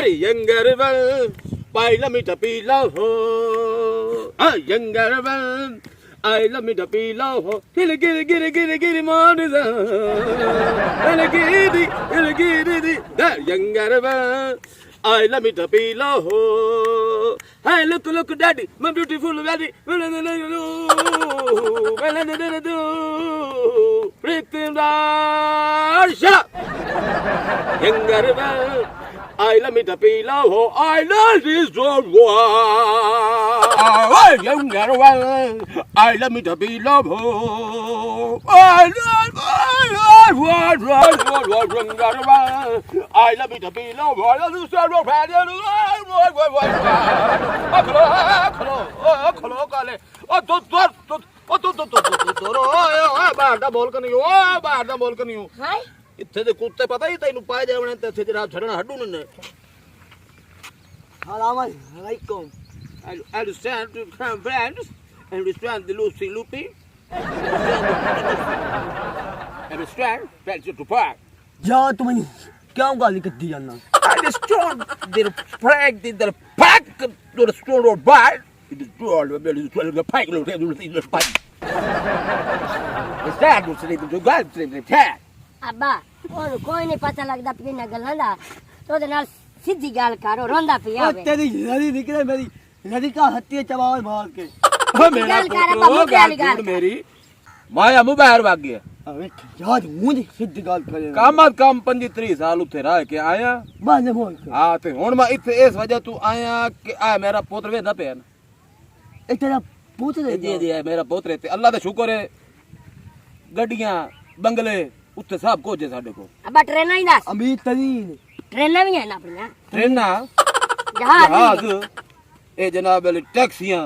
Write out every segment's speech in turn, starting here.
younger one, I love me to be love. A younger one, I love me to be love. Get it, man. Get it, that younger one. I love me to be love. Hey, look, daddy, my beautiful daddy. Shut up. Younger man, I love me to be love. I love this world. Younger one, I love me to be love. I love me to be love. I love this world. बाहर दा बोल कनियो बाहर दा बोल कनियो इत्थे दे कुत्ते पता ही तैनू पाए जावणे ते इत्थे जरा छड़ना हड्डू ने अस्सलाम वालेकुम I understand to come friends understand the Lucy Loopy understand friends to park जा तुम क्यों गाली करती जाना I understand the park the park to the store or bar it is door the park the park is that you say to God the tag अब्बा और कोई नहीं पता लगता पी ना गल्ला दा तो दे नाल सीधी गल करो रोंदा पिया वे तेरी नदी निकले मेरी नदी का हत्ती चबाव मार के ओ मेरा पुत्र मेरी माया मु बाहर भाग गया अबे यार मुझे सीधी गल करे काम 25 साल उथे रह के आया बाने मोल हां ते हुन मैं इथे इस वजह तू आया कि आ मेरा पुत्र वेंदा पे ना ए तेरा पुत्र जी मेरा पुत्र ते अल्लाह दा शुक्र है गड्डियां बंगले उत्ते सब कुछ है साडे को अब्बा ट्रेन ही दस अमीर तरीन ट्रेन भी है ना अपनी ट्रेना जहाज ए जनाब टैक्सियां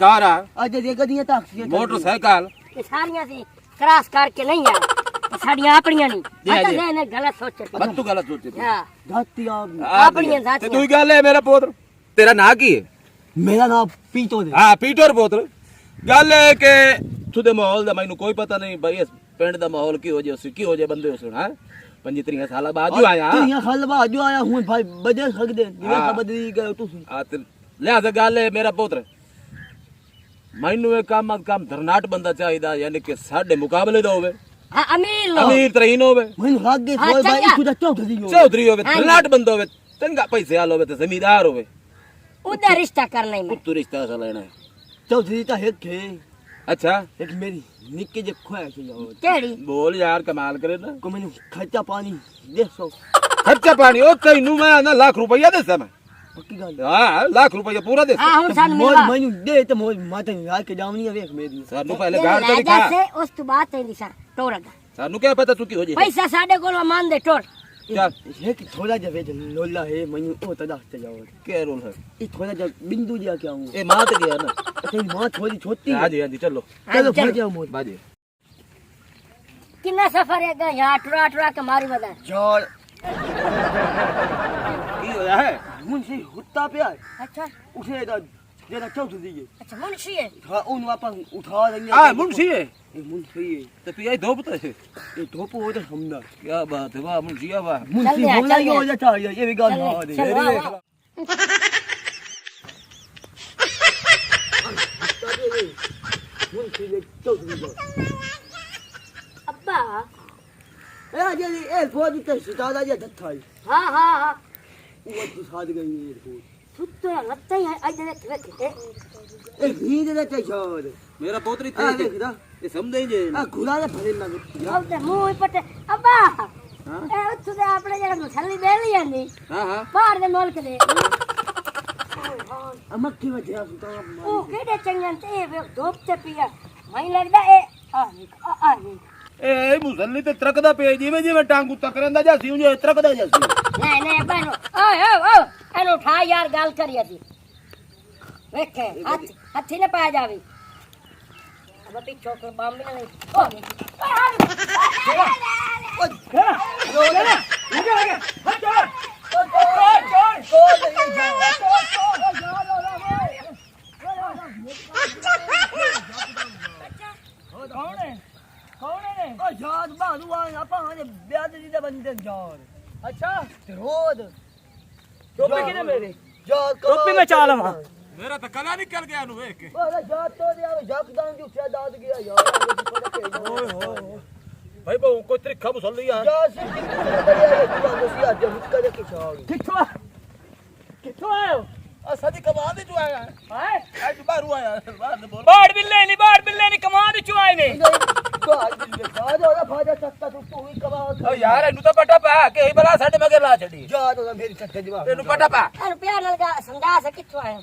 कारा आज ये गड्डियां टैक्सियां मोटरसाइकिल ये सारियां सी क्रॉस करके नहीं है साडियां अपनियां नहीं पता ने गलत सोचे बस तू गलत सोचे हां जाती अपनियां ते तू गल है मेरा पुत्र तेरा नाम की है मेरा नाम पीटो है हां पीटर पुत्र गल है कि तुदे माहौल दा मैनू कोई पता नहीं भाई पिंड दा माहौल की हो जे की हो जे बंदे उस हां 25 साल बाद जो आया तीन साल बाद जो आया हूं भाई बदल सकदे जिवें बदली गए तू हां ते लिहाजा गल है मेरा पुत्र मैनू एक काम धरनाट बंदा चाहिदा यानी कि साडे मुकाबले दा होवे हां अमीर तरीन होवे मैनू लागे कोई भाई तू चौधरी होवे धरनाट बंदा होवे चंगा पैसे वाला होवे ते जमींदार होवे उधर रिश्ता करना ही मैं तू रिश्ता सा लेना है चौधरी का एक है अच्छा एक मेरी निक्के जे ख्वाहिश है केड़ी बोल यार कमाल करे ना को मैंने खर्चा पानी 150 खर्चा पानी ओ तैनू मैं ना लाख रुपया देसा मैं पक्की गल हां लाख रुपया पूरा देसा हां हुन सान मोर मिलवा मैनू दे ते मोर माते यार के जावनी देख मेरी सानू पहले गाड़ तो दिखा से उस तो बात है दिशा टोर दा सानू क्या पता तू की हो जे पैसा साडे कोलो मान दे टोर चल ये कि थोड़ा जा वेज लोला है मैनू ओ तदा से जाओ क्या रोल है ये थोड़ा जा बिंदु जा क्या हूं ए मात गया ना तेरी मां थोड़ी छोटी हां जी चलो चलो भाग जाओ मोर बाजी कितना सफर है गा यहाँ टुरा के मारी बता यार की होया है मुंशी हुत्ता पे आए अच्छा उसे जरा चौधरी है अच्छा मुंशी है हां उन वापस उठा लेंगे हां मुंशी है ये मुंशी है तो तू ये धोपता है ये धोप हो तो हमदा क्या बात है वाह मुंशी वाह मुंशी होना ही हो जाता है ये भी गाल मार दे मुंशी ले चौधरी अब्बा ए जल्दी ए फौज के सितारा जा धत्था है हाँ वो तो साथ गई है फौज सुत्तो या लगता ही है आज देख ए नींद ना चाहिए मेरा पोतरी आ देख ना ये समझे जे आ घुला ने फरे ना अब ते मुंह पटे अब्बा ए उत्तु दे अपने जरा मछली बेली है नी हां बाहर दे मुल्क दे अमक्की वजह सुता ओ केडे चंगन ते वे धोप ते पिया मई लगदा ए आ ए मुसल्ली ते तरकदा पे जिवें जिवें टांग उता करंदा जासी उजे तरकदा जासी नहीं बनो ओ एनो उठा यार गाल करिया दी देखे हाथी ने पा जावी अब पीछो के बम भी नहीं ओ लगे हट जा कौन है ओ याद बादू आ आपा ने ब्याह दी दे बंदे जान अच्छा रोद ਟੋਪੀ ਕਿਹਨੇ ਮੇਰੇ ਯਾਰ ਟੋਪੀ ਮੈਂ ਚਾ ਲਵਾਂ ਮੇਰਾ ਤਾਂ ਕਲਾ ਨਿਕਲ ਗਿਆ ਨੂੰ ਵੇਖ ਕੇ ਓਏ ਯਾਰ ਤੋਂ ਦੇ ਜੱਕਦਾਂ ਦੀ ਉੱਚਾ ਦਾਦ ਗਿਆ ਯਾਰ ਓਏ ਹੋਏ ਭਾਈ ਬਹੁ ਕੋਈ ਤਰੀਕਾ ਮੁਸੱਲੀ ਯਾਰ ਯਾਰ ਸਿਰ ਕਿੱਥੇ ਬੜਿਆ ਤੂੰ ਸੀ ਅੱਜ ਮੁੱਕਾ ਦੇ ਕੇ ਛਾੜੀ ਕਿੱਥੋਂ ਆਇਓ ਆ ਸਦੀ ਕਮਾਨ ਦੇ ਚੋਂ ਆਇਆ ਹਾਏ ਅੱਜ ਬਾਹਰੋਂ ਆਇਆ ਬਾਹਰ ਦੇ ਬੋਲ ਬਾੜ ਬਿੱਲੇ ਨਹੀਂ ਕਮਾਂ ਦੇ ਚੁਆਏ ਨੇ ਬਾਹਰ ਦੇ ਫਾਜਾ ਉਹਦਾ ਫਾਜਾ ਚੱਕਾ ਤੂੰ ਵੀ ਕਮਾ ਓ ਯਾਰ ਇਹਨੂੰ ਤਾਂ ਪਟਾ ਪਾ ਕੇ ਹੀ ਬਲਾ ਸਾਡੇ ਮਗਰ ਲਾ ਛੱਡੀ ਯਾਰ ਉਹਦਾ ਮੇਰੀ ਚੱਕੇ ਜਵਾਬ ਤੈਨੂੰ ਪਟਾ ਪਾ ਇਹਨੂੰ ਪਿਆਰ ਨਾਲ ਸਮਝਾ ਸੇ ਕਿੱਥੋਂ ਆਇਆ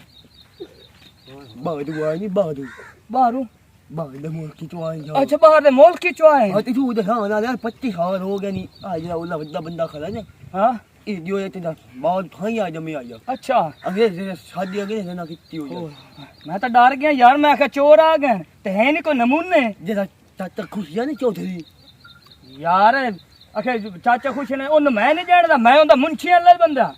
ਬਾਦੂ ਆਈ ਨਹੀਂ ਬਾਦੂ ਬਾਹਰੋਂ ਬਾਹਰ ਦੇ ਮੁਲਕੀ ਤੋਂ ਆਏ ਜਾ ਅੱਛਾ ਬਾਹਰ ਦੇ ਮੁਲਕ ਚੋਂ ਆਏ ਹਾਂ ਤੇ ਤੂੰ ਦੇ ਹਾਂ ਨਾ ਯਾਰ 25 ਸਾਲ ਹੋ ਗਏ ਨਹੀਂ ਆ ਜਿਹੜਾ ਉਹਦਾ ਵੱਡਾ ਬੰਦਾ ਖੜਾ ਨੇ ਹਾਂ ਇਹ ਜੋ ਇਹ ਤੇ ਦਾ ਬਹੁਤ ਥਾਈ ਆ ਜਮੇ ਆ ਜਾ ਅੱਛਾ ਅਗੇ ਸ਼ਾਦੀ ਅਗੇ ਨਾ ਕੀਤੀ ਹੋ ਜਾ ਮੈਂ ਤਾਂ ਡਰ ਗਿਆ ਯਾਰ ਮੈਂ ਕਿਹਾ ਚੋਰ ਆ ਗਏ ਤੇ ਹੈ ਨਹੀਂ ਕੋਈ ਨਮੂਨੇ ਜਿਹੜਾ ਚਾਚਾ ਖੁਸ਼ੀਆਂ ਨਹੀਂ ਚੌਧਰੀ ਯਾਰ ਅਖੇ ਚਾਚਾ ਖੁਸ਼ ਨੇ ਉਹਨੂੰ ਮੈਂ ਨਹੀਂ ਜਾਣਦਾ ਮੈਂ ਉਹਦਾ ਮੁੰਸ਼ੀ ਵਾਲਾ ਬੰਦਾ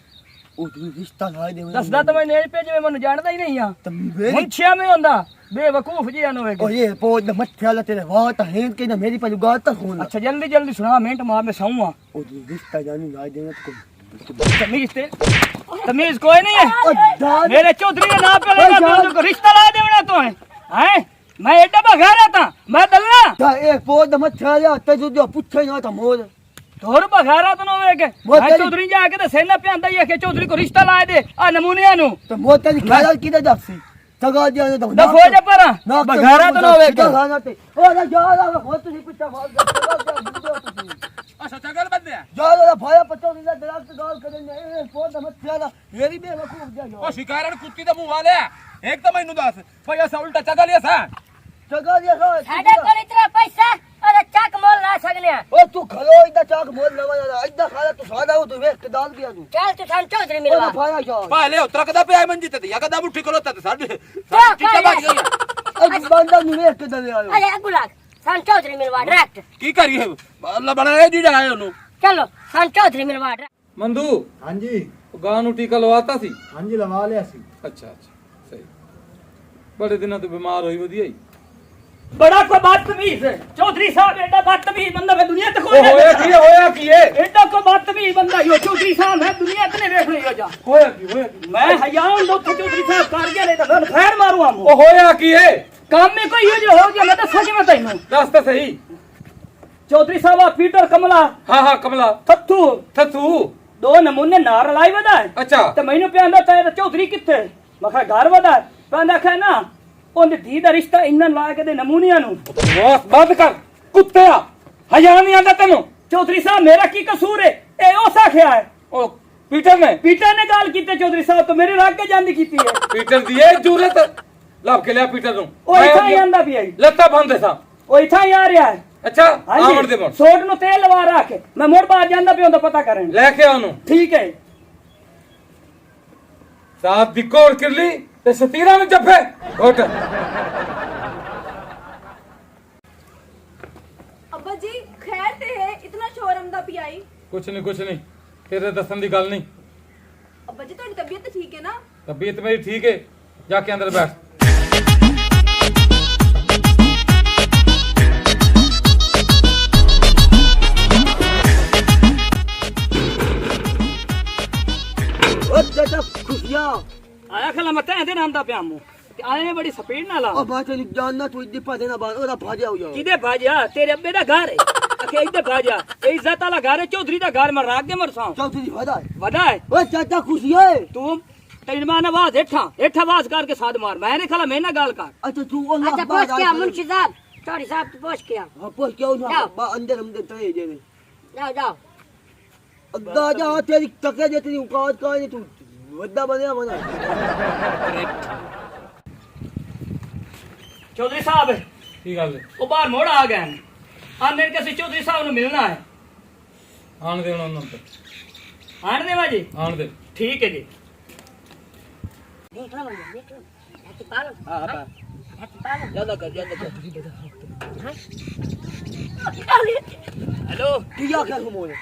ਉਹ ਤੂੰ ਰਿਸ਼ਤਾ ਲਾ ਦੇ ਦੱਸਦਾ ਤਾਂ ਮੈਂ ਨੇੜੇ ਪੇ ਜਿਵੇਂ ਮੈਨੂੰ ਜਾਣਦਾ ਹੀ ਨਹੀਂ ਆ ਤੰਬੇ ਮੁੰਸ਼ੀਆ ਮੈਂ ਹੁੰਦਾ ਬੇਵਕੂਫ ਜਿਹਾ ਨੂੰ ਵੇਖ ਉਹ ਇਹ ਪੋਦ ਦਾ ਮੱਥੇ ਵਾਲਾ ਤੇਰੇ ਵਾਹ ਤਾਂ ਹੈ ਕਿ ਨਾ ਮੇਰੀ ਪਰ ਗਾਤ ਤਾਂ ਹੋਣਾ ਅੱਛਾ ਜਲਦੀ ਸੁਣਾ ਮਿੰਟ ਮਾਰ ਮੈਂ ਸੌਂਵਾ ਉਹ ਰਿਸ਼ਤਾ ਜਾਨੀ ਲਾ ਦੇਣਾ ਕੋਈ ਤਮੀਜ਼ ਕੋਈ ਨਹੀਂ ਹੈ ਮੇਰੇ ਚੌਧਰੀ ਦਾ ਨਾਮ पे लेना तो उनको रिश्ता ला देना तो है मैं एडा बघारा था मैं दलना ਤਾਂ ਇਹ ਪੋਦ ਦਾ ਮੱਥੇ ਵਾਲਾ ਤੇ ਜੋ ਪੁੱਛੇ ਨਾ ਤਾਂ ਮੋਦ तोर बघारा तो नो के मैं चौधरी जाके तो सेना पे आंदा ये के चौधरी को रिश्ता ला दे आ नमूनिया नु ਤੇ ਮੋਦ ਤੇਰੀ ਖਾਲਾ ਕਿਹਦਾ ਦੱਸੀ ਤਗਾ ਦਿਆ ਤਾਂ दा फौज पर बघारा तो नो के ਉਹ ਨਾ ਜਾ ਲਾ ਹੋ ਤੁਸੀਂ ਪੁੱਛਾ ਮਾਰ ਦੇ ਅੱਛਾ ਚਗਲ ਬੰਦੇ ਆ ਜਾ ਲਾ ਭਾਇਆ ਪੱਤੋਂ ਦੀ ਦਰਖਤ ਗਾਲ ਕਰਨ ਨੇ ਇਹ ਪੋਦ ਦਾ ਮੱਥੇ ਵਾਲਾ ਇਹ ਵੀ ਬੇਵਕੂਫ ਜਾ ਉਹ ਸ਼ਿਕਾਰਨ ਕੁੱਤੀ ਦਾ ਮੂੰਹ ਵਾਲਿਆ ਇੱਕ ਤਾਂ ਮੈਨੂੰ ਦੱਸ ਭਾਈ ਅਸਾਂ ਉਲਟਾ ਚਗਲ ਲਿਆ ਸਾਂ ਤਗਾ ਦਿਆ ਸਾਡੇ ਕੋਲ ਇਤਨਾ ਪੈਸਾ ਅਰੇ ਚੱਕ ਮੋਲ ਲਾ ਸਕਨੇ ਆ ਉਹ ਤੂੰ ਖਲੋ ਇਦਾਂ ਚਾਕ ਮੋਲ ਲਵਾ ਜਾ ਇਦਾਂ ਖਾਲਾ ਤੂੰ ਸਾਦਾ ਉਹ ਤੂੰ ਵੇਖ ਕੇ ਦਾਲ ਗਿਆ ਤੂੰ ਚੱਲ ਤੂੰ ਸਾਨੂੰ ਚੌਧਰੀ ਉਹ ਮਿਲਵਾ ਭਾਇਆ ਜਾ ਪਾ ਲਿਓ ਤਰਕਦਾ ਪਿਆ ਮੰਜੀ ਤੇ ਜਾਂ ਕਦਾ ਮੁੱਠੀ ਖਲੋਤਾ ਤੇ ਸਾਡੇ ਚੀਚਾ ਵੱਜ ਗਈਆਂ ਇਹ ਬੰਦਾ ਨੂੰ ਵੇਖ ਕੇ ਦਲੇ ਆਇਓ ਅਰੇ ਅੱਗੂ ਲੱਗ ਸਾਨੂੰ ਚੌਧਰੀ ਮਿਲਵਾ ਡਾਇਰੈਕਟ ਕੀ ਕਰੀਏ ਅੱਲਾ ਬਣਾਇਆ ਜੀ ਜਾਏ ਉਹਨੂੰ ਚਲੋ ਸਾਨੂੰ ਚੌਧਰੀ ਮਿਲਵਾ ਮੰਦੂ ਹਾਂਜੀ ਗਾਂ ਨੂੰ ਟੀਕਾ ਲਵਾਤਾ ਸੀ ਹਾਂਜੀ ਲਵਾ ਲਿਆ ਸੀ ਅੱਛਾ ਸਹੀ ਬੜੇ ਦਿਨਾਂ ਤੋਂ ਬਿਮਾਰ ਹੋਈ ਵਧੀਆ ਹੀ बड़ा को बदतमीज है चौधरी साहब एडा बदतमीज बंदा मैं दुनिया तक ਹੋਇਆ ਕੀ ਏ एडा को बदतमीज बंदा यो चौधरी साहब है दुनिया तने देख नहीं हो जा ਹੋਇਆ ਕੀ मैं हयान दो चौधरी साहब कर गया नहीं तो मैं खैर मारू हम ਉਹ ਹੋਇਆ ਕੀ ਏ काम में कोई ये जो हो गया मैं तो सच में तैनू ਦੱਸ ਤਾਂ ਸਹੀ चौधरी साहब पीटर कमला ਹਾਂ ਕਮਲਾ थत्थू ਥੱਥੂ दो नमूने नार लाई वदा है ਅੱਛਾ ਤੇ ਮੈਨੂੰ ਪਿਆਂਦਾ ਤਾਂ ਚੌਧਰੀ ਕਿੱਥੇ ਮੈਂ ਕਿਹਾ ਘਰ ਵਦਾ ਕਹਿੰਦਾ ਖਾ ਨਾ ਉਹਦੀ ਧੀ ਦਾ ਰਿਸ਼ਤਾ ਇੰਨਾ ਲਾ ਕੇ ਦੇ ਨਮੂਨੀਆਂ ਨੂੰ ਬਸ ਬੰਦ ਕਰ ਕੁੱਤਿਆ ਹਯਾ ਨਹੀਂ ਆਂਦਾ ਤੈਨੂੰ ਚੌਧਰੀ ਸਾਹਿਬ ਮੇਰਾ ਕੀ ਕਸੂਰ ਹੈ ਇਹ ਉਸ ਆਖਿਆ ਹੈ ਉਹ ਪੀਟਰ ਨੇ ਪੀਟਰ ਨੇ ਗੱਲ ਕੀਤੀ ਚੌਧਰੀ ਸਾਹਿਬ ਤੋਂ ਮੇਰੇ ਰੱਖ ਕੇ ਜਾਂਦੀ ਕੀਤੀ ਹੈ ਪੀਟਰ ਦੀ ਇਹ ਜੂਰਤ ਲੱਭ ਕੇ ਲਿਆ ਪੀਟਰ ਨੂੰ ਉਹ ਇੱਥਾ ਹੀ ਆਂਦਾ ਵੀ ਆਈ ਲੱਤਾਂ ਬੰਦੇ ਸਾਂ ਉਹ ਇੱਥਾ ਹੀ ਆ ਰਿਹਾ ਹੈ ਅੱਛਾ ਆਵਣ ਦੇ ਮੋੜ ਸੋਟ ਨੂੰ ਤੇਲ ਲਵਾ ਰੱਖ ਮੈਂ ਮੋੜ ਬਾਅਦ ਜਾਂਦਾ ਪਿਆ ਉਹਦਾ ਪਤਾ ਕਰਨ ਲੈ ਕੇ ਆ ਉਹਨੂੰ ਠੀਕ ਹੈ ਸਾਥ ਦੀ ਕੋੜ ਕਿਰਲੀ ਤੇ ਸਤੀਰਾਂ ਨੂੰ ਜੱਫੇ ਉੱਠ अब्बा जी खैर ते है इतना शोर आंदा पिया आई ਕੁਛ ਨਹੀਂ ਤੇਰੇ ਦੱਸਣ ਦੀ ਗੱਲ ਨਹੀਂ अब्बा जी तुम्हारी तबीयत तो ठीक है ना ਤਬੀਅਤ ਮੇਰੀ ਠੀਕ ਹੈ ਜਾ ਕੇ ਅੰਦਰ ਬੈਠ ਉਹ ਚਾਚਾ ਖੁਸ਼ੀਆਂ ਆਇਆ ਖਲਾ ਮੈਂ ਤੈਂ ਦੇ ਨਾਮ ਦਾ ਪਿਆ ਮੂੰ ਤੇ ਆਏ ਨੇ ਬੜੀ ਸਪੀਡ ਨਾਲ ਉਹ ਬਾਤ ਨਹੀਂ ਜਾਨਣਾ ਤੂੰ ਇੱਦੀ ਭਾਜੇ ਨਾ ਬਾਹਰ ਉਹਦਾ ਭਾਜਿਆ ਹੋ ਜਾ ਕਿਦੇ ਭਾਜਿਆ ਤੇਰੇ ਅੱਬੇ ਦਾ ਘਰ ਹੈ ਅਖੇ ਇੱਥੇ ਭਾਜਿਆ ਇਹ ਇੱਜ਼ਤ ਵਾਲਾ ਘਰ ਹੈ ਚੌਧਰੀ ਦਾ ਘਰ ਮੈਂ ਰਾਗ ਕੇ ਮਰਸਾਂ ਚੌਥੀ ਵਦਾ ਵਦਾ ਹੈ ਓਏ ਚਾਚਾ ਖੁਸ਼ੀਆਂ ਤੂੰ ਤੈਨੂੰ ਮੈਂ ਆਵਾਜ਼ ਹੇਠਾਂ ਆਵਾਜ਼ ਕਰਕੇ ਸਾਧ ਮਾਰ ਮੈਂ ਨੇ ਖਲਾ ਮੈਂ ਨਾ ਗੱਲ ਕਰ ਅੱਛਾ ਤੂੰ ਉਹ अच्छा पोछ क्या मुंशी साहब चौधरी साहब तू पोछ क्या ਹਾਂ ਪੁੱਛ ਕੇ ਉਹ ਨਾ ਬਾ ਅੰਦਰ ਤਰੇ ਜੇ ਨੇ जाओ जाओ ਅੱਗਾ ਜਾ ਤੇਰੀ ਟੱਕੇ ਜੇ ਤੇਰੀ ਔਕਾਤ ਕਾਹ ਨਹੀਂ ਤੂੰ ਵੱਡਾ ਬਣਿਆ ਬਣਾ ਚੌਧਰੀ ਸਾਹਿਬ ਕੀ ਗੱਲ ਹੈ ਉਹ ਬਾਹਰ ਮੋੜ ਆ ਗਏ ਨੇ ਆਂਦੇ ਕਿ ਅਸੀਂ ਚੌਧਰੀ ਸਾਹਿਬ ਨੂੰ ਮਿਲਣਾ ਹੈ ਆਣ ਦੇ ਉਹਨਾਂ ਨੂੰ ਆਣ ਦੇਵਾ ਜੀ ਆਣ ਦੇ ਠੀਕ ਹੈ ਜੀ देख लो भैया देख लो हाथी पालो ਹਾਂ ਹਾਂ हाथी पालो ਜਿਆਦਾ ਕਰ हेलो ਕੀ ਆਖਿਆ ਘੁਮੋਏ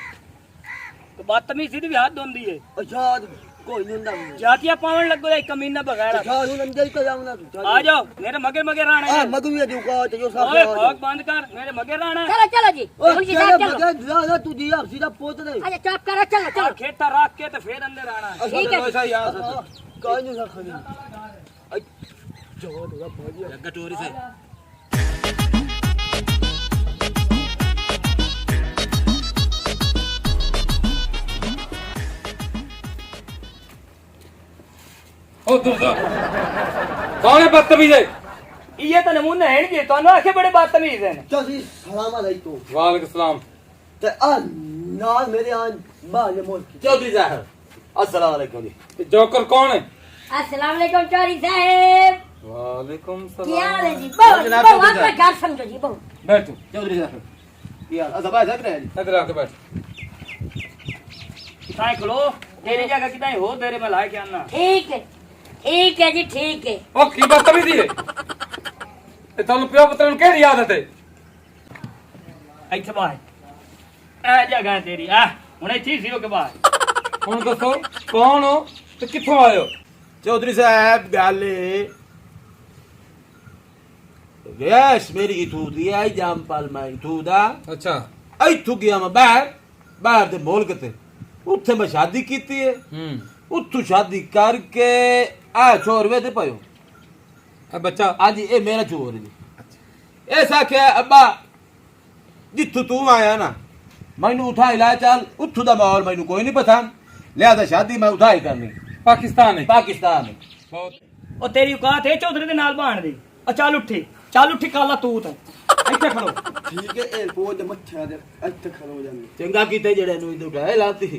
तो बदतमीजी दी भी हद होंदी है ਅੱਛਾ कोई नहीं ਹੁੰਦਾ जातिया पावन लगो एक कमीना बगैर चल हूं अंदर तो जाऊंगा तू आ जाओ मेरे मगे मगे राणा हां मगरू ये दुका तो जो साफ ओए भोग बंद कर मेरे मगे राणा चलो चलो जी ओ मुंशी साहब चलो चल तू दिया सीधा पोत दे अच्छा चुप करो चलो चलो खेता रख के तो फिर अंदर आना ठीक है ऐसा यार कोई नहीं रखनी जो थोड़ा भाजी कटोरी से ओ दूसरा कौन है बदतमीज है? ये तो नमूने हैं जी तो आखे बड़े बदतमीज हैं चल जी सलाम अलैकुम वालेकुम सलाम। ते नाल मेरे आन माल मोल चौधरी साहब अस्सलाम वालेकुम जी। जोकर कौन है? अस्सलाम वालेकुम चौधरी साहब वालेकुम क्या हाल सलाम। है जी बहु आपका घर समझो जी बहु बैठो चौधरी साहब यार अच्छा भाई साहब रहे जी इधर आके बैठ। किताएं खलो तेरी जगह किताएं हो तेरे में लाए क्या ना ठीक है जी ठीक है ओ की बदतमीजी है ते ਤੁਹਾਨੂੰ ਪਿਓ ਪੁੱਤਰ ਨੂੰ ਕਿਹੜੀ ਆਦਤ ਹੈ? ਇੱਥੇ ਬਾਹਰ ਇਹ ਜਗ੍ਹਾ ਤੇਰੀ ਆ ਹੁਣ ਇੱਥੇ ਸੀ ਉਹ ਕੇ ਬਾਹਰ ਹੁਣ ਦੱਸੋ ਕੌਣ ਹੋ ਤੇ ਕਿੱਥੋਂ ਆਏ ਹੋ? चौधरी साहब गल रेश मेरी इथू दी आई जामपाल मैं इथू दा ਅੱਛਾ इथू गया मैं बाहर दे मुल्क ते उत्थे मैं शादी कीती है उत्थू शादी करके आ छोर वे ते पयो ਇਹ ਬੱਚਾ आज ये मेरा चोर है जी ऐसा क्या अब्बा जिथू तू आया ना मैनू उठाई ला चल उत्थू दा माहौल मैनू कोई नहीं पसंद लिहाजा शादी मैं उठाई करनी ਪਾਕਿਸਤਾਨ ਹੈ पाकिस्तान में ਬਹੁਤ ਉਹ ਤੇਰੀ ਔਕਾਤ ਹੈ ਚੌਧਰੀ ਦੇ ਨਾਲ ਬਾਣ ਦੀ ਆ ਚੱਲ ਉੱਠੀ ਕਾਲਾ ਤੂਤ ਇੱਥੇ ਖੜੋ ठीक है ए पोत मच्छा दे अच्छा खलो जाने चंगा कीते जेड़े नु इधर उठाए लाती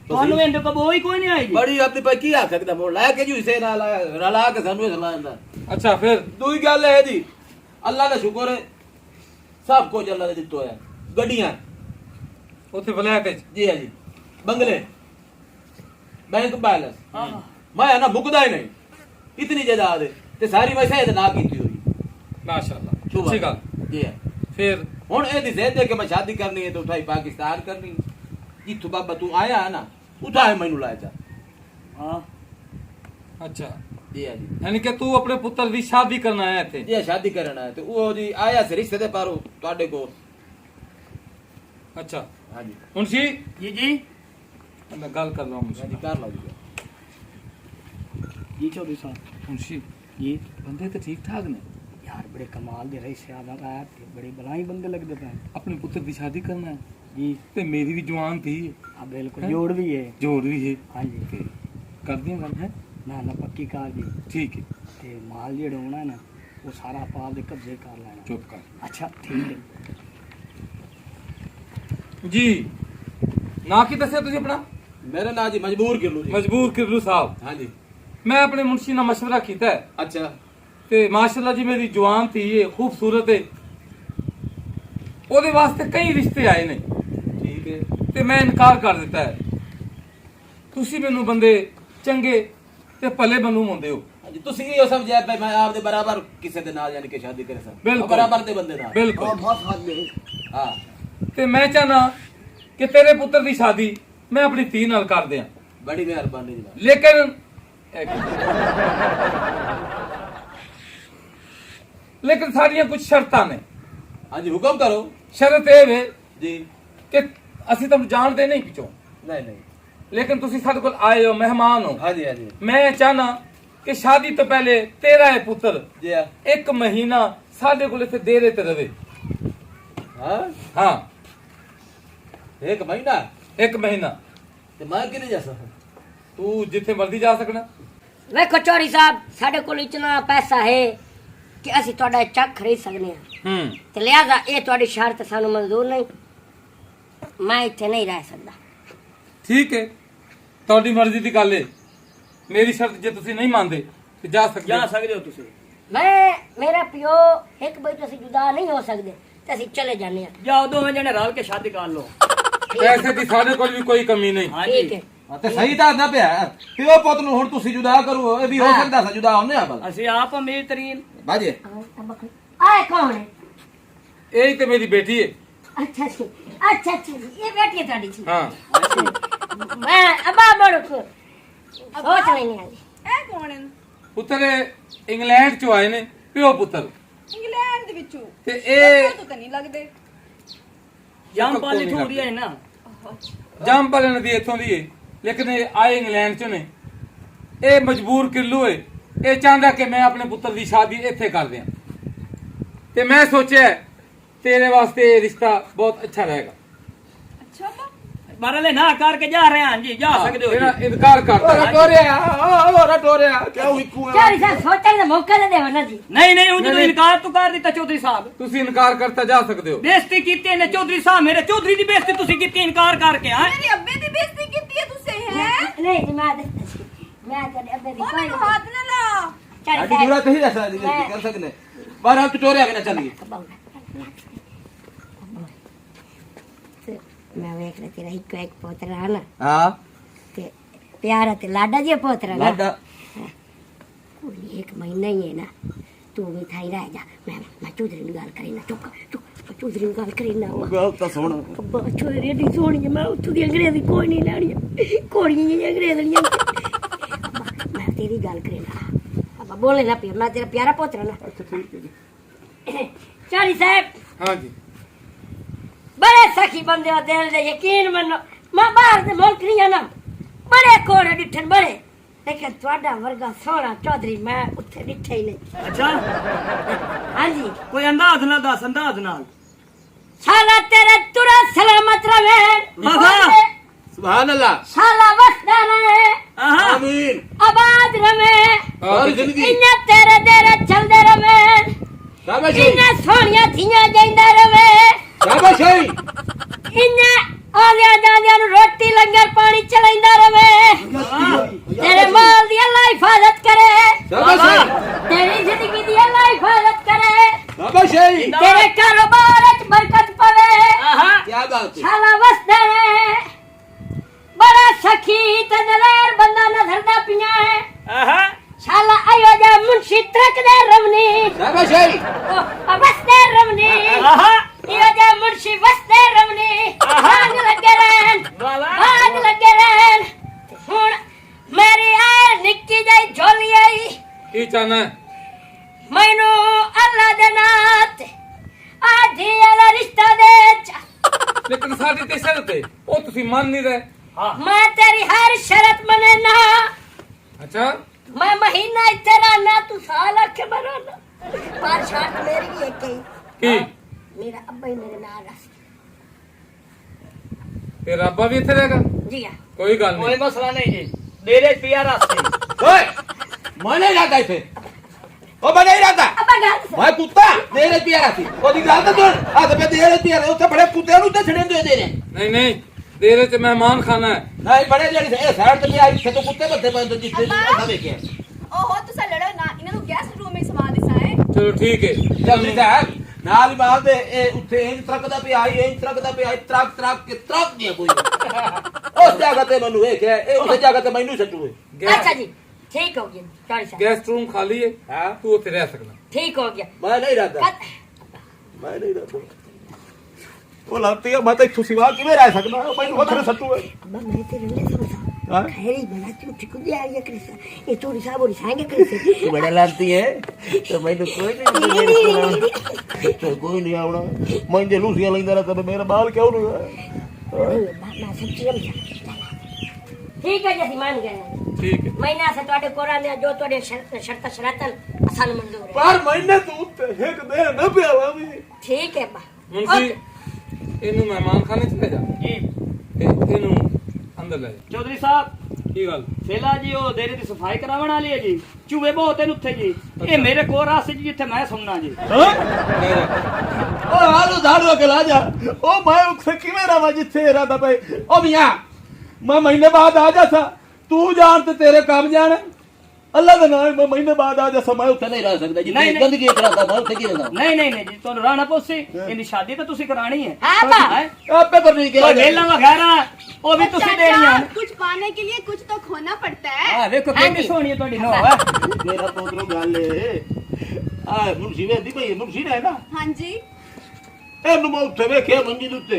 ਤੁਹਾਨੂੰ ਇਹਦੇ ਕੋ ਬੋਈ ਕੋਈ ਨਹੀਂ ਆਏਗੀ बड़ी अपनी पे की आ सकदा मोड़ ला के जू से ना रला के सानू सलांदा ਅੱਛਾ ਫਿਰ दूई गल है जी अल्लाह का शुक्र है सब कुछ अल्लाह ने दित्तो है गड्डियां ਉੱਥੇ ਵਲਾਇਤ ਚ जी है जी बंगले बैंक बैलेंस मैं ना मुकदा ही नहीं इतनी जायदाद है ते सारी मैं शायद ना कीती हुई ਮਾਸ਼ਾਅੱਲਾ शुभ ਅੱਛੀ ਗੱਲ जी है ਫਿਰ हुन ए दी जिद है कि मैं शादी करनी है तो उठाई पाकिस्तान करनी जिथू बाबा तू आया है ना उठाए मैनू लाया जा ਹਾਂ ਅੱਛਾ जी है जी ਯਾਨੀ ਕਿ ਤੂੰ ਆਪਣੇ ਪੁੱਤਰ ਦੀ ਸ਼ਾਦੀ ਕਰਨ ਆਇਆ ਇੱਥੇ जी शादी करना है तो वो जी आया से रिश्ते दे पारो ਤੁਹਾਡੇ को ਅੱਛਾ हाँ जी ਮੁਨਸ਼ੀ ਜੀ ਜੀ मैं गल कर रहा हूँ हाँ जी मुंशी कर लो जी ਜੀ ਚੌਧਰੀ ਸਾਹਿਬ मुंशी ਜੀ बंदे तो ठीक ठाक ने ਯਾਰ ਬੜੇ ਕਮਾਲ ਦੇ ਰਹੇ ਸਿਆਣਾ ਆਇਆ ਤੇ ਬੜੇ ਬਲਾਈ ਬੰਦੇ ਲੱਗਦੇ ਪਏ अपने पुत्र की शादी करना है ਜੀ ते मेरी भी जवान थी ਆ ਬਿਲਕੁਲ ਜੋੜ ਵੀ ਹੈ जोड़ भी है ਹਾਂਜੀ ते कर दिया गल है ਨਾ ਨਾ ਪੱਕੀ ਕਾਰ ਜੀ ठीक है ਤੇ ਮਾਲ ਜਿਹੜਾ ਹੋਣਾ ਨਾ ਉਹ ਸਾਰਾ ਆਪਾਂ ਆਪਦੇ ਕਬਜ਼ੇ ਕਰ ਲੈਣਾ चुप कर ਅੱਛਾ ਠੀਕ ਹੈ जी ना की दसिया तुझे अपना मेरा नाम जी मजबूर कर लो जी मजबूर किरलू साहब हाँ जी मैं अपने मुंशी ना मशवरा किया है अच्छा ते माशाल्लाह जी मेरी जवान थी ये खूबसूरत है ओदे वास्ते कई रिश्ते आए ने ठीक है ते मैं इनकार कर दिता है तुसी मैनू बंदे चंगे ते भले बनू होंदे हो हाँ जी तुसी ये समझिया पे मैं आपदे बराबर किसी दे नाल यानी कि शादी करे सर बिल्कुल। बराबर दे बंदे नाल बिल्कुल बहुत हाथ में हाँ ते मैं चाहना कि तेरे पुत्र की शादी मैं अपनी धी नाल कर दियां बड़ी मेहरबानी जी लेकिन लेकिन साड़ियां कुछ शर्तां ने हाँ जी हुक्म करो शर्त ये वे जी कि ਅਸੀਂ ਤੁਹਾਨੂੰ ਜਾਣਦੇ ਨਹੀਂ ਪਿਛੋਂ नहीं नहीं लेकिन ਤੁਸੀਂ ਸਾਡੇ ਕੋਲ ਆਏ ਹੋ ਮਹਿਮਾਨ ਹੋ हाँ जी हाँ जी मैं चाहना कि शादी तो पहले तेरा है पुत्र जी हाँ एक महीना ਸਾਡੇ ਕੋਲ ਇੱਥੇ ਦੇਰੇ ਤੇ ਰਵੇ हाँ हाँ एक महीना एक महीना ते मैं किने जा सकता तू जिथे मर्जी जा सकना ਵੇਖੋ ਚੌਧਰੀ ਸਾਹਿਬ ਸਾਡੇ ਕੋਲ ਇਤਨਾ ਪੈਸਾ ਹੈ ਕਿ ਅਸੀਂ ਤੁਹਾਡਾ ਚੱਕ ਖਰੀਦ ਸਕਦੇ ਹਾਂ ਤੇ ਲਿਹਾਜ਼ਾ ਇਹ ਤੁਹਾਡੀ ਸ਼ਰਤ ਸਾਨੂੰ ਮਨਜ਼ੂਰ ਨਹੀਂ ਮੈਂ ਇੱਥੇ ਨਹੀਂ ਰਹਿ ਸਕਦਾ ठीक है ਤੁਹਾਡੀ ਮਰਜ਼ੀ ਦੀ ਗੱਲ ਹੈ ਮੇਰੀ ਸ਼ਰਤ ਜੇ ਤੁਸੀਂ ਨਹੀਂ ਮੰਨਦੇ ਤੇ ਜਾ ਸਕਦੇ ਜਾ ਹੋ। ਸਕਦੇ ਹੋ ਤੁਸੀਂ ਮੈਂ ਮੇਰਾ ਪਿਓ ਇੱਕ ਬਈ ਤੋਂ ਅਸੀਂ ਜੁਦਾ ਨਹੀਂ ਹੋ ਸਕਦੇ ਤੇ ਅਸੀਂ ਚਲੇ ਜਾਂਦੇ ਹਾਂ ਜਾਓ ਦੋਵੇਂ ਜਣੇ ਰਲ ਕੇ ਸ਼ਾਦੀ ਕਰ ਲਓ ਪੈਸੇ ਦੀ ਸਾਡੇ ਕੋਲ ਵੀ ਕੋਈ ਕਮੀ ਨਹੀਂ ਠੀਕ ਹਾਂਜੀ ਹੈ हाँ ते सही ਤਾਂ ਨਾ ਪਿਆ ਪਿਓ ਪੁੱਤ ਨੂੰ ਹੁਣ ਤੁਸੀਂ ਜੁਦਾ ਕਰੋ ਇਹ ਵੀ ਹੋ ਸਕਦਾ ਸੀ ਜੁਦਾ ਹੁੰਨੇ ਆ ਬਲ ਅਸੀਂ ਆਪ ਅਮੀਰ ਤਰੀਨ ਬਾਜੇ ਆਏ ਕੌਣ ਹੈ यही तो मेरी बेटी है ਅੱਛਾ ਜੀ ਅੱਛਾ ਜੀ ਇਹ ਬੇਟੀ ਹੈ ਤੁਹਾਡੀ ਜੀ हाँ ਮੈਂ ਅਬਾ ਬੜਕ ਸੋਚ ਲੈਣੀ ਆ ਜੀ ਇਹ ਕੌਣ ਹੈ? ਪੁੱਤਰ ਇਹ ਇੰਗਲੈਂਡ ਚੋਂ ਆਏ ਨੇ, ਪਿਓ ਪੁੱਤਰ। ਇੰਗਲੈਂਡ ਦੇ ਵਿੱਚੋਂ। ਤੇ ਇਹ ਤੋਂ ਤਾਂ ਨਹੀਂ ਲੱਗਦੇ। ਜੰਮ ਪਾਲੀ ਥੋੜੀ ਹੈ ਨਾ, ਜੰਮ ਪਾਲਣ ਦੀ ਇੱਥੋਂ ਦੀ ਹੈ, ਲੇਕਿਨ ਇਹ ਆਏ ਇੰਗਲੈਂਡ ਚੋਂ ਨੇ। ਇਹ ਮਜਬੂਰ ਕਿੱਲੂ ਹੈ, ਇਹ ਚਾਹੁੰਦਾ ਕਿ ਮੈਂ ਆਪਣੇ ਪੁੱਤਰ ਦੀ ਸ਼ਾਦੀ ਇੱਥੇ ਕਰ ਦਿਆਂ, ਤੇ ਮੈਂ ਸੋਚਿਆ ਤੇਰੇ ਵਾਸਤੇ ਇਹ ਰਿਸ਼ਤਾ ਬਹੁਤ ਅੱਛਾ ਰਹੇਗਾ। ਅੱਛਾ ਅੱਬਾ। ਬਾਰੇ ਨਾ ਕਰਕੇ ਜਾ ਰਹੇ ਹਾਂ ਜੀ, ਜਾ ਸਕਦੇ ਹੋ ਇਹਦਾ ਜੀ। ਇਨਕਾਰ ਕਰਦਾ। ਓਰਾ ਟੋਰਿਆ ਕਿਉਂ ਇੱਕੂ ਚੌਧਰੀ ਸਾਹਿਬ ਸੋਚਣ ਦਾ ਮੌਕਾ ਦੇ ਦੇਵੋ ਨਾ ਜੀ। ਨਹੀਂ ਨਹੀਂ, ਉਹ ਜਦੋਂ ਇਨਕਾਰ ਤੂੰ ਕਰ ਦਿੱਤਾ ਚੌਧਰੀ ਸਾਹਿਬ, ਤੁਸੀਂ ਇਨਕਾਰ ਕਰਤਾ ਜਾ ਸਕਦੇ ਹੋ। ਬੇਇੱਜ਼ਤੀ ਕੀਤੀ ਇਹਨੇ ਚੌਧਰੀ ਸਾਹਿਬ, ਮੇਰੇ ਚੌਧਰੀ ਦੀ ਬੇਇੱਜ਼ਤੀ ਤੁਸੀਂ ਕੀਤੀ ਇਨਕਾਰ ਕਰਕੇ। ਹਾਂ ਮੇਰੇ ਅੱਬੇ ਦੀ ਬੇਇੱਜ਼ਤੀ ਕੀਤੀ ਹੈ ਤੁਸੀਂ ਹੈ? ਨਹੀਂ ਜੀ ਮੈਂ ਤੁਹਾਡੇ ਅੱਬੇ ਦੀ ਉਹ ਕੋਈ ਮੈਨੂੰ ਹੱਥ ਨਾ ਲਾ। ਚੌਧਰੀ ਸਾਡੀ ਜ਼ਰੂਰਤ ਨਹੀਂ ਦੱਸਦਾ ਜੀ ਕਰ ਸਕਨੇ ਪਰ ਹਮ ਟੋਰਿਆ ਕਿ ਨਾ ਚੱਲੀਏ। ਮੈਂ ਵੇਖ ਰਿਹਾ ਤੇਰਾ ਇੱਕ ਪੋਤਰਾ ਨਾ ਹਾਂ ਤੇ ਪਿਆਰਾ ਤੇ ਲਾਡਾ ਜੀ ਪੋਤਰਾ ਨਾ ਲਾਡਾ ਕੋਈ 1 ਮਹੀਨਾ ਹੀ ਹੈ ਨਾ, ਤੂੰ ਵੀ ਥਾਈ ਰਹਿ ਜਾ। ਮੈਂ ਚੌਧਰੀ ਨੂੰ ਗੱਲ ਕਰੀ ਨਾ, ਚੁੱਪ ਚੌਧਰੀ ਨੂੰ ਗੱਲ ਕਰੀ ਨਾ। ਗੱਲ ਤਾਂ ਸੁਣ ਅੱਬਾ ਚੌਧਰੀ ਏਡੀ ਸੋਹਣੀ ਹੈ, ਮੈਂ ਉੱਥੋਂ ਦੀ ਅੰਗਰੇਜ਼ੀ ਕੋਈ ਨਹੀਂ ਲੈਣੀ, ਕੋੜੀਆਂ ਜਿਹੀਆਂ ਅੰਗਰੇਜ਼ੀਆਂ। ਮੈਂ ਤੇਰੀ ਗੱਲ ਕਰੀ ਨਾ ਅੱਬਾ, ਬੋਲੇ ਨਾ ਪਿਆ, ਮੈਂ ਤੇਰਾ ਪਿਆਰਾ ਪੋਤਰਾ ਨਾ। ਅੱਛਾ ਠੀਕ ਹੈ ਜੀ। ਚੌਧਰੀ ਸਾਹਿਬ ਹਾਂਜੀ बड़े सखी बंदे हो, दिल दे यकीन मनो। मैं बाहर दे मुल्क नहीं है ना, बड़े कोड़े डिठन बड़े, लेकिन ਤੁਹਾਡਾ ਵਰਗਾ ਸੋਹਣਾ ਚੌਧਰੀ ਮੈਂ ਉੱਥੇ ਡਿੱਠਾ ਹੀ ਨਹੀਂ। ਅੱਛਾ, ਹਾਂਜੀ ਕੋਈ ਅੰਦਾਜ਼ ਨਾ ਦੱਸ, ਅੰਦਾਜ਼ ਨਾਲ। ਸਾਲਾ ਤੇਰੇ ਤੁਰਾ ਸਲਾਮਤ ਰਵੇ, ਵਾਹ। ਸੁਭਾਨ ਅੱਲਾਹ। ਸਾਲਾ ਵਸਦਾ ਰਹੇ, ਆਹਾ, ਆਮੀਨ। ਆਬਾਦ ਰਵੇ, ਸਾਰੀ ਜ਼ਿੰਦਗੀ ਇੰਨਾ ਤੇਰੇ ਦੇਰੇ ਚਲਦੇ ਰਵੇ, ਸ਼ਾਬਾਸ਼ ਇੰਨਾ ਸੋਹਣੀਆਂ ਥੀਆਂ ਜਾਂਦਾ ਰਵੇ, ਸ਼ਾਬਾਸ਼ ਇੰਨਾ ਆਲਿਆ ਜਾਂਦਿਆਂ ਨੂੰ ਰੋਟੀ ਲੰਗਰ ਪਾਣੀ ਚਲਾਉਂਦਾ ਰਵੇ। ਤੇਰੇ ਮਾਲ ਦੀ ਅੱਲਾ ਹਿਫਾਜ਼ਤ ਕਰੇ, ਸ਼ਾਬਾਸ਼ ਤੇਰੀ ਜ਼ਿੰਦਗੀ ਦੀ ਅੱਲਾ ਹਿਫਾਜ਼ਤ ਕਰੇ, ਸ਼ਾਬਾਸ਼ ਤੇਰੇ ਕਾਰੋਬਾਰ ਵਿੱਚ ਬਰਕਤ ਪਵੇ। ਆਹਾ, ਕੀ ਬਾਤ ਹੈ। ਸਾਲਾ ਵਸਦਾ ਹੈ, ਬੜਾ ਸਖੀ ਤੇ ਦਲੇਰ ਬੰਦਾ ਨਜ਼ਰਦਾ ਪਿਆ ਹੈ। ਆਹਾ, ਸਾਲਾ ਆਇਓ ਜਾ ਮੁਨਸ਼ੀ ਟਰਕ ਦੇ ਰਵਨੀ, ਸ਼ਾਬਾਸ਼ ਉਹ ਵਸਦੇ ਰਵਨੀ, ਆਹਾ, ਇਹੋ ਜਿਹਾ ਮੁਨਸ਼ੀ ਵਸਦੇ ਰਵਨੀ, ਬਾਗ ਲੱਗੇ ਰਹਿਣ, ਬਾਗ ਲੱਗੇ ਰਹਿਣ। ਤੇ ਹੁਣ ਮੇਰੀ ਆ ਨਿੱਕੀ ਜਿਹੀ ਝੋਲੀ ਆਈ, ਕੀ ਚਾਹਨਾ ਹੈ? ਮੈਨੂੰ ਅੱਲਾ ਦੇ ਨਾਤ ਆਧੀ ਵਾਲਾ ਰਿਸ਼ਤਾ ਦੇ ਚ। ਲੇਕਿਨ ਸਾਡੀ ਤੇ ਸ਼ਰਤ ਹੈ, ਉਹ ਤੁਸੀਂ ਮੰਨ ਨਹੀਂ ਰਹੇ। ਮੈਂ ਤੇਰੀ ਹਰ ਸ਼ਰਤ ਮੰਨੇ ਨਾ। ਅੱਛਾ, ਮੈਂ ਮਹੀਨਾ ਇੱਥੇ ਰਹਿਣਾ, ਤੂੰ ਸਾਲ ਆਖੇ ਮਰਨਾ, ਪਰ ਸ਼ਰਤ ਮੇਰੀ ਵੀ ਇੱਕ ਹੀ, ਕੀ ਮੇਰਾ ਅੱਬਾ ਹੀ ਮੇਰੇ ਨਾਲ ਰਸ। ਤੇ ਰੱਬਾ ਵੀ ਇੱਥੇ ਰਹੇਗਾ? ਜੀ ਆ ਕੋਈ ਗੱਲ ਕੋਈ ਨਹੀਂ। ਮਸਲਾ ਨਹੀਂ ਜੀ, ਮੇਰੇ ਪਿਆਰਾ ਸੀ। ਓਏ ਮੈਂ ਨਹੀਂ ਰਹਦਾ ਇੱਥੇ, ਉਹ ਮੈਂ ਨਹੀਂ ਰਹਦਾ। ਅੱਬਾ ਗੱਲ ਸੁਣ। ਮੈਂ ਕੁੱਤਾ ਮੇਰੇ ਪਿਆਰਾ ਸੀ, ਉਹਦੀ ਗੱਲ ਤਾਂ ਸੁਣ। ਆ ਤੇ ਮੈਂ ਤੇਰੇ ਪਿਆਰੇ ਉੱਥੇ ਬੜੇ ਕੁੱਤਿਆਂ ਨੂੰ ਤੇ ਛੜੇ ਦੇ ਦੇ ਨੇ। ਨਹੀਂ ਨਹੀਂ, ਦੇਰੇ ਚ ਮਹਿਮਾਨ ਖਾਨਾ ਹੈ। ਨਹੀਂ ਬੜੇ ਜਿਹੜੇ ਇਹ ਸਾਈਡ ਤੇ ਆਈ ਇੱਥੇ ਤੋਂ ਕੁੱਤੇ ਬੱਤੇ ਬੰਦ ਜਿੱਥੇ ਅੱਖਾਂ ਵੇਖਿਆ। ਓਹੋ ਤੁਸੀਂ ਲੜੋ ਨਾ, ਇਹਨਾਂ ਨੂੰ ਗੈਸਟ ਰੂਮ ਵਿੱਚ ਸਮਾ ਦਿਸਾ ਹੈ। ਚਲੋ ਠੀਕ ਹੈ। ਜਲਦੀ ਸਾਹਿਬ ਨਾਲ ਹੀ ਬਾਤ ਦੇ ਇਹ ਉੱਥੇ ਇੰਜ ਟਰੱਕ ਦਾ ਪਿਆ ਆਈ, ਇੰਜ ਟਰੱਕ ਦਾ ਪਿਆ ਆਈ, ਟਰੱਕ ਕੇ ਟਰੱਕ ਨਹੀਂ ਕੋਈ ਉਸ ਜਗ੍ਹਾ ਤੇ ਮੈਨੂੰ ਵੇਖਿਆ, ਇਹ ਉਸ ਜਗ੍ਹਾ ਤੇ ਮੈਨੂੰ ਸੱਟੂ ਅੱਛਾ ਜੀ, ਠੀਕ ਹੋ ਗਿਆ ਚੌਧਰੀ ਸਾਹਿਬ, ਗੈਸਟ ਰੂਮ ਖਾਲੀ ਹੈ, ਹਾਂ ਤੂੰ ਉੱਥੇ ਰਹਿ ਸਕਦਾ। ਠੀਕ ਹੋ ਗਿਆ। ਮੈਂ ਨਹੀਂ ਰਹਦਾ, ਮੈਂ ਨਹੀਂ ਰਹਦਾ। ਉਹ ਲੱਗਦੀ ਹੈ ਮੈਂ ਤਾਂ ਇੱਥੋਂ ਸਿਵਾ ਕਿਵੇਂ ਰਹਿ ਸਕਦਾ, ਮੈਨੂੰ ਉੱਥੇ ਸੱਟੂ ਹੈ। ਅੱਬਾ ਮੈਂ ਤੇਰੇ ਲਈ ਸਮਝਾ ਹਾਂ ਖੈਰੀ ਬਣਾ ਝੂਠੀ ਕੁੱਦੀ ਆ ਰਹੀ ਹੈ ਕ੍ਰਿਸਾ, ਇਹ ਚੌਧਰੀ ਸਾਹਿਬ ਹੋਰੀ ਸਾਂਗੇ ਕ੍ਰਿਸਾ। ਤੂੰ ਬੜਾ ਲੱਗਦੀ ਹੈ ਤੇ ਮੈਨੂੰ ਕੋਈ ਨਹੀਂ ਆਉਣਾ। ਮੈਂ ਜੇ ਲੂਸੀਆਂ ਲੈਂਦਾ ਰਹਾ ਤਾਂ ਮੇਰਾ ਬਾਲ ਕਿਉਂ ਨਹੀਂ ਮੈਂ ਸੱਚੀ ਸਮਝਾ। ਠੀਕ ਹੈ ਜੀ, ਅਸੀਂ ਮੰਨ ਗਏ। ਠੀਕ ਹੈ। ਮਹੀਨਾ ਸੇ ਤੁਹਾਡੇ ਕੋਰਾਂ ਨੇ ਜੋ ਤੁਹਾਡੇ ਸ਼ਰਤਾਂ ਸ਼ਰਾਤਾਂ ਸਾਨੂੰ ਮਨਜ਼ੂਰ ਹੈ। ਪਰ ਮੈਨੇ ਤੂੰ ਇੱਕ ਦੇ ਨਾ ਪਿਆਵਾ ਵੀ। ਠੀਕ ਹੈ ਅੱਬਾ। ਮੁੰਸ਼ੀ ਇਹਨੂੰ ਮਹਿਮਾਨ ਖਾਨੇ ਚ ਲੈ ਜਾ ਜੀ ਤੇ ਇਹਨੂੰ ਅੰਦਰ ਲੈ ਜਾ। ਚੌਧਰੀ ਸਾਹਿਬ, ਕੀ ਗੱਲ? ਫੇਲਾ ਜੀ ਉਹ ਦੇਰੇ ਦੀ ਸਫਾਈ ਕਰਾਉਣ ਵਾਲੀ ਹੈ ਜੀ, ਚੂਹੇ ਬਹੁਤ ਨੇ ਉੱਥੇ ਜੀ। ਇਹ ਮੇਰੇ ਕੋਲ ਰਾਸਤੇ ਜੀ ਜਿੱਥੇ ਮੈਂ ਸੁਣਨਾ ਜੀ। ਲੈ ਜਾ। ਉਹ ਹਾਲੂ ਝਾੜੂ ਕੇ ਲਾ ਜਾ। ਉਹ ਮੈਂ ਉੱਥੇ ਕਿਵੇਂ ਰਵਾਂ ਜਿੱਥੇ ਰਹਦਾ ਪਏ। ਉਹ ਮੀਆਂ ਮੈਂ ਮਹੀਨੇ ਬਾਅਦ ਆ ਜਾਸਾ, ਤੂੰ ਜਾਣ ਤੇ ਤੇਰੇ ਕੰਮ ਜਾਣ। ਅੱਲਾ ਦਾ ਨਾਮ ਮੈਂ ਮਹੀਨੇ ਬਾਅਦ ਆ ਜਾਸਾ, ਮੈਂ ਉੱਥੇ ਨਹੀਂ ਰਹਿ ਸਕਦਾ ਜਿੱਥੇ ਨਹੀਂ, ਨਹੀਂ। ਗੰਦਗੀ ਕਰਾਦਾ ਮੈਂ ਉੱਥੇ ਕੀ ਰਹਿਦਾ। ਨਹੀਂ ਨਹੀਂ ਨਹੀਂ ਜੀ, ਤੁਹਾਨੂੰ ਰਾਣਾ ਪੋਸੀ ਇਹਦੀ ਸ਼ਾਦੀ ਤਾਂ ਤੁਸੀਂ ਕਰਾਣੀ ਹੈ। ਹਾਂ ਅੱਬਾ। ਹੈਂ? ਆਪੇ ਕਰਨੀ ਕਿ ਕੋਈ ਵੇਲਾ ਵਗੈਰਾ ਉਹ ਵੀ ਤੁਸੀਂ ਦੇਣੀਆਂ। कुछ पाने के लिए कुछ तो खोना पड़ता है। ਆ ਵੇਖੋ ਕਿੰਨੀ ਸੋਹਣੀ ਹੈ ਤੁਹਾਡੀ ਨੋਹ ਹੈ। ਮੇਰਾ ਪੋਤਰੋ ਗੱਲ ਏ ਆ ਮੁਨਸ਼ੀ ਵੇਦੀ ਭਈ ਮੁਨਸ਼ੀ ਨੇ ਨਾ हाँ जी। ਇਹਨੂੰ ਮੈਂ ਉੱਥੇ ਵੇਖਿਆ ਮੰਜੀ ਦੇ ਉੱਤੇ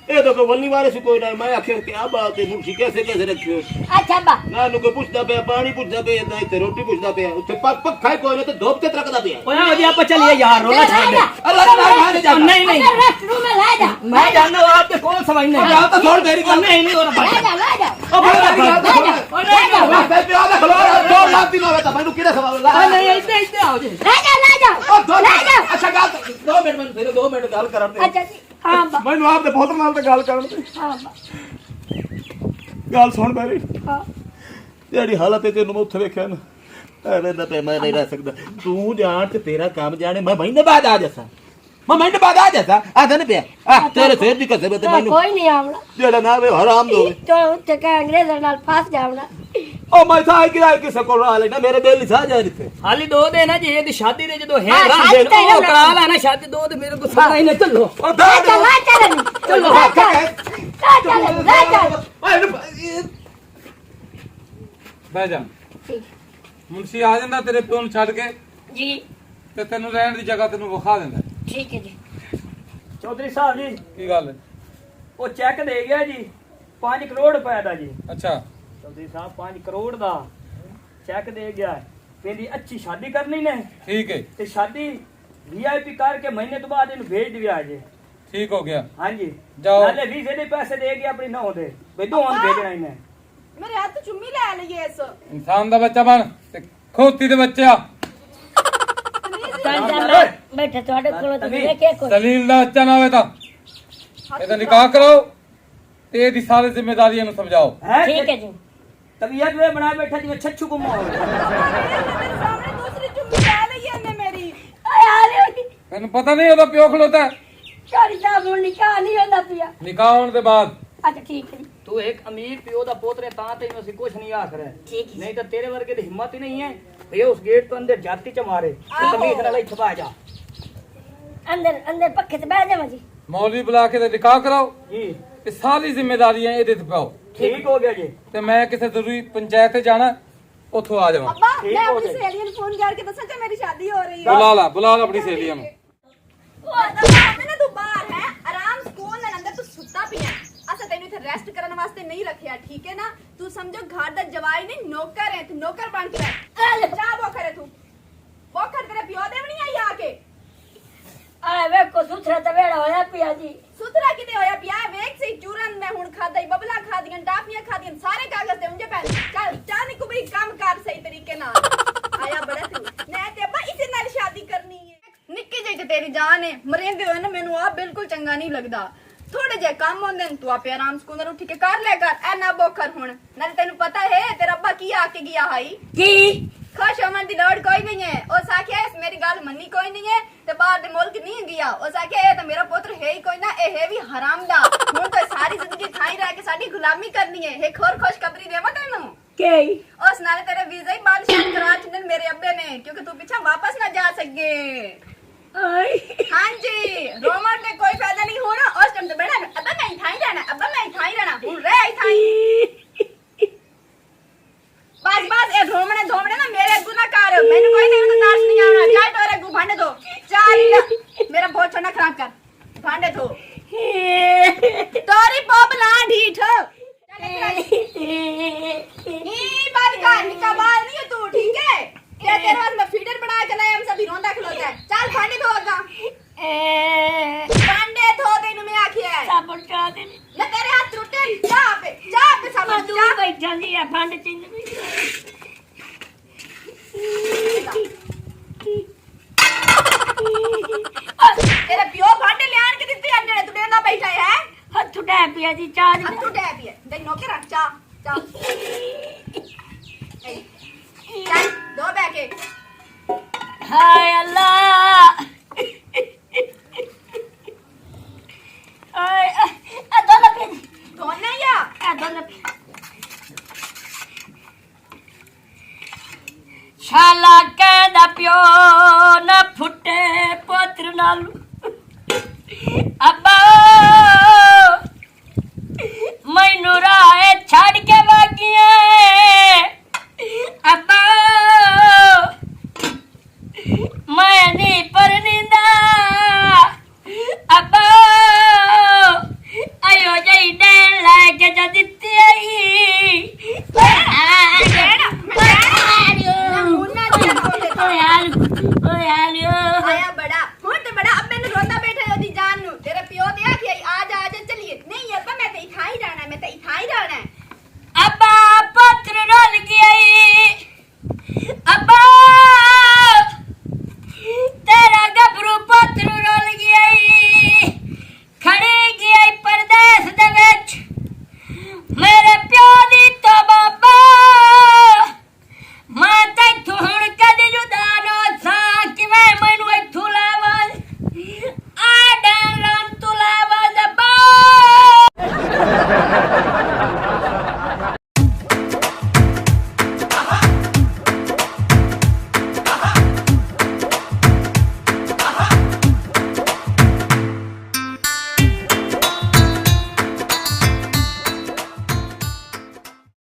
ये तो कोई वल्ली वाले से कोई ना मैं आखिर क्या बात है मुर्शी कैसे कैसे रखियो अच्छा बा ना नु को पूछदा पे पानी पूछदा पे ना इते रोटी पूछदा पे उते पक पक खाए कोई ना तो धोप के रखदा पे ओए आओ जी आप चलिए यार रोना छोड़ दे अल्लाह ना माने जा नहीं नहीं अगर रेस्टरूम में ले जा मैं जानना हूं आपके कौन समझने जा तो छोड़ मेरी गल नहीं नहीं हो रहा ले जा ओ भाई मेरी गल तो छोड़ ले जा रास्ते पे आदा खलो 2 लाख दिन होवे तो मैनू किने सवाल ला नहीं ऐसे आओ जी ले जा ओ ले जा अच्छा गल 2 मिनट में फिर 2 मिनट गल करन दे अच्छा जी हां बा मैनू आप दे बहुत नाल ते गल करन दे हां बा गल सुन मेरी हां ਜਿਹੜੀ ਹਾਲਤ ਹੈ ਤੈਨੂੰ ਮੈਂ ਉੱਥੇ ਵੇਖਿਆ ਨਾ ਐਵੇਂ ਨਾ ਤੇ ਮੈਂ ਨਹੀਂ ਰਹਿ ਸਕਦਾ ਤੂੰ ਜਾਣ ਤੇ ਤੇਰਾ ਕੰਮ ਜਾਣੇ ਮੈਂ ਮਹੀਨੇ ਬਾਅਦ ਆ ਜਾਸਾਂ ਮੈਂ ਮਹੀਨੇ ਬਾਅਦ ਆ ਜਾਸਾਂ ਆਦਾ ਨਹੀਂ ਪਿਆ ਆ ਤੇਰੇ ਸਿਰ ਦੀ ਕਸੇ ਤੇ ਮੈਨੂੰ ਕੋਈ ਨਹੀਂ ਆਵਣਾ ਜਿਹੜਾ ਨਾ ਵੇ ਹਰਾਮ ਦੋਵੇ तो ਉੱਤੇ ਕਾ ਅੰਗਰੇਜ਼ਾਂ ਨਾਲ ਫਸ ਜਾਵਣਾ ਉਹ ਮੈਂ ਸਾਈ ਕਿਰਾਏ ਕਿਸੇ ਕੋਲ ਆ ਲੈਣਾ ਮੇਰੇ ਦਿਲ ਨਹੀਂ ਸਾਹ ਜਾ ਇੱਥੇ ਹਾਲੀ 2 ਦਿਨ ਹੈ ਜੀ ਇਹਦੀ ਸ਼ਾਦੀ ਦੇ ਜਦੋਂ ਹੈ ਹਾਂ, ਰਾਹ ਸ਼ਾਦੀ ਦੇ ਤਾਂ ਉਹ ਕਰਾ ਲੈਣਾ ਸ਼ਾਦੀ 2 ਤੇ ਮੇਰੇ ਗੁੱਸਾ ਨਹੀਂ ਨੇ ਚਲੋ ਉਹ ਦਾ चल चलो ਬਹਿ ਜਾ ਮੁਨਸ਼ੀ ਆ ਜਾਂਦਾ ਤੇਰੇ ਪਿਓ ਨੂੰ ਛੱਡ ਕੇ जी ਤੇ ਤੈਨੂੰ ਰਹਿਣ ਦੀ ਜਗ੍ਹਾ ਤੈਨੂੰ ਵਿਖਾ ਦਿੰਦਾ ठीक है जी ਚੌਧਰੀ ਸਾਹਿਬ ਜੀ ਕੀ ਗੱਲ ਹੈ? ਉਹ ਚੈੱਕ ਦੇ ਗਿਆ ਜੀ 5 ਕਰੋੜ ਰੁਪਏ ਦਾ ਜੀ ਅੱਛਾ ਚੌਧਰੀ ਸਾਹਿਬ 5 ਕਰੋੜ ਦਾ ਚੈੱਕ ਦੇ ਗਿਆ ਕਹਿੰਦੀ ਅੱਛੀ ਸ਼ਾਦੀ ਕਰਨੀ ਨੇ ਠੀਕ ਹੈ ਤੇ ਸ਼ਾਦੀ ਵੀਆਈਪੀ ਕਰਕੇ ਮਹੀਨੇ ਤੋਂ ਬਾਅਦ ਇਹਨੂੰ ਭੇਜ ਦਿਆ ਜੇ ਠੀਕ ਹੋ ਗਿਆ ਹਾਂਜੀ ਜਾਓ। ਨਾਲੇ ਵੀਜ਼ੇ ਦੇ ਪੈਸੇ ਦੇ ਗਿਆ ਆਪਣੀ ਨੌਂ ਦੇ ਬਈ ਦੋਹਾਂ ਨੂੰ ਭੇਜਣਾ ਇਹਨੇ मेरे हाथ तो चुम्मी ले लइए इस ਇਨਸਾਨ ਦਾ ਬੱਚਾ ਬਣ ਤੇ ਖੋਤੀ ਦੇ ਬੱਚਾ बैठे थोड़े कोलो तो देखे कोई ਦਲੀਲ ਦਾ ਬੱਚਾ ਨਾ ਹੋਵੇ ਤਾਂ ਇਹਦਾ ਨਿਕਾਹ ਕਰਾਓ ਤੇ ਇਹਦੀ ਸਾਰੀ ਜ਼ਿੰਮੇਵਾਰੀਆਂ ਨੂੰ ਸਮਝਾਓ ठीक है जी ਤਬੀਅਤ ਵੇ ਬਣਾ ਬੈਠਾ ਜਿਵੇਂ ਛੱਛੂ ਗੁੰਮਾ ਹੋਵੇ मेरे सामने दूसरी चुम्मी ले लइए ने मेरी अरे ਤੈਨੂੰ ਪਤਾ ਨਹੀਂ ਉਹਦਾ ਪਿਓ ਖਲੋਤਾ ਹੈ? चोरी साहब ਨੂੰ ਨਿਕਾਹ ਨਹੀਂ ਹੁੰਦਾ ਪਿਆ ਨਿਕਾਹ ਹੋਣ ਦੇ ਬਾਅਦ अच्छा ठीक है जी ਤੂੰ ਇੱਕ ਅਮੀਰ ਪਿਓ ਦਾ ਪੋਤਰੇ ਤਾਂ ਤੈਨੂੰ ਅਸੀਂ ਕੁਝ ਨਹੀਂ ਆਖ ਰਹੇ ठीक है ਨਹੀਂ ਤਾਂ ਤੇਰੇ ਵਰਗੇ ਦੀ ਹਿੰਮਤ ਹੀ ਨਹੀਂ ਹੈ ਭਈ ਉਸ ਗੇਟ ਤੋਂ ਅੰਦਰ ਜਾਤੀ ਚ ਮਾਰੇ ਤੇ ਤਮੀਜ਼ ਨਾਲ ਇੱਥੇ ਬਾ ਜਾ अंदर अंदर पक्के से बैठ जावा जी ਮੌਲਵੀ ਬੁਲਾ ਕੇ ਤੇ ਨਿਕਾਹ ਕਰਾਓ ਜੀ ਤੇ ਸਾਰੀ ਜ਼ਿੰਮੇਵਾਰੀਆਂ ਇਹਦੇ ਤੇ ਪਾਓ ਠੀਕ ਹੋ ਗਿਆ ਜੀ ਤੇ ਮੈਂ ਕਿਸੇ ਜ਼ਰੂਰੀ ਪੰਚਾਇਤ ਤੇ ਜਾਣਾ ਉੱਥੋਂ ਆ ਜਾਵਾਂ अब्बा ठीक मैं हो अपनी जाएगी। सहेलियों को फोन करके दसा कि मेरी शादी हो रही है ਬੁਲਾ ਲਾ ਆਪਣੀ ਸਹੇਲੀਆਂ ਨੂੰ ना तू बाहर है आराम सुकून ਨਾਲ ਅੰਦਰ ਤੂੰ ਸੁੱਤਾ ਪਿਆ ਅਸਾਂ ਤੈਨੂੰ ਇੱਥੇ ਰੈਸਟ ਕਰਨ ਵਾਸਤੇ ਨਹੀਂ ਰੱਖਿਆ ਠੀਕ ਹੈ ਨਾ ਤੂੰ ਸਮਝੋ ਘਰ ਦਾ ਜਵਾਈ ਨਹੀਂ ਨੌਕਰ ਹੈ ਤੂੰ ਨੌਕਰ ਬਣ ਕੇ ਰਹਿ ਜਾ ਬੋਖਰ ਹੈ ਤੂੰ ਬੋਖਰ ਤੇਰੇ ਪਿਓ ਦੇ ਵੀ ਨਹੀਂ ਆਈ ਆ ਕੇ आए वे को सुथरा तवेड़ा होया पिया जी ਸੁਥਰਾ ਕਿਤੇ ਹੋਇਆ ਪਿਆ ਵੇਖ ਸਹੀ ਚੂਰਨ ਮੈਂ ਹੁਣ ਖਾਦਾ ਹੀ ਬਬਲਾ ਖਾਦੀਆਂ ਟਾਫੀਆਂ ਖਾਦੀਆਂ ਸਾਰੇ ਕਾਗਜ਼ ਤੇ ਉਂਝੇ ਪੈ ਚੱਲ ਚਾਹ ਨਹੀਂ ਕੋਈ ਕੰਮ ਕਰ ਸਹੀ ਤਰੀਕੇ ਨਾਲ ਆਇਆ ਬੜਾ ਤੂੰ ਮੈਂ ਤੇ ਅੱਬਾ ਇਸੇ ਨਾਲ ਸ਼ਾਦੀ ਕਰਨੀ ਹੈ ਨਿੱਕੀ ਜਿਹੀ ਤੇ ਤੇਰੀ ਜਾਨ ਹੈ ਮਰਿੰਦੇ ਹੋਏ ਨਾ ਮੈਨੂੰ ਆ ਬਿਲਕੁਲ ਚੰਗਾ ਨਹੀਂ ਲੱਗਦਾ ਥੋੜੇ ਜੇ ਕੰਮ ਹੁੰਦੇ ਨੇ ਤੂੰ ਆਪੇ ਆਰਾਮ ਸਕੂਨ ਉੱਠ ਕੇ ਕਰ ਲੈ ਕਰ ਐ ਨਾ ਬੋਖਰ ਹੁਣ ਨਾਲੇ ਤੈਨੂੰ ਪਤਾ ਹੈ ਤੇਰਾ ਅੱਬਾ ਕੀ ਆ ਕੇ ਗਿਆ ਹਾਈ की खुश होने की लोड़ कोई नहीं है उस आखे मेरी गल मन्नी कोई नहीं है ते बाहर दे मुल्क नहीं गया उस आखे ये तो मेरा पुत्र है ही कोई ना ए है भी हराम दा हुन तो सारी जिंदगी थाई रह के साडी गुलामी करनी है हे खोर खुशखबरी देवा तैनू के उस नाले तेरे वीजा ही बाल शाद करा चुने मेरे अब्बे ने क्योंकि तू पीछे वापस ना जा सके आई हां जी रोमन में कोई फायदा नहीं होना उस टाइम तो बेटा अब्बा मैं थाई रहना अब्बा मैं थाई रहना हुन रह आई थाई बस ए धोमने ना मेरे अगू ना कर मैंने कोई नहीं तो नाच नहीं आना चल तोरे अगू भांडे दो चल मेरा बहुत छोटा खराब कर भांडे धो तोरी पॉप ला ढीठ बाल का निका बाल नहीं है तू ठीक है तेरे बाद मैं फीडर बना के लाया हम सभी रोंदा खलोता है चल भांडे धो अगा भांडे धो तेनु मैं आखिया है सब उल्टा दे ना तेरे हाथ टूटे जा पे सब तू जा बैठा जी है फंड चिंद तेरे पियो भांडे ले आन के दित्ते अंडे तू देना बैठा है हथ उठा पिया जी चार अब तू डैब है दे नौके रख चा चल दो बैके हाय अल्लाह हाय आ दोनों पे धोने या आ दोनों पे शाला कहदा पियो न फुटे पुत्र नालू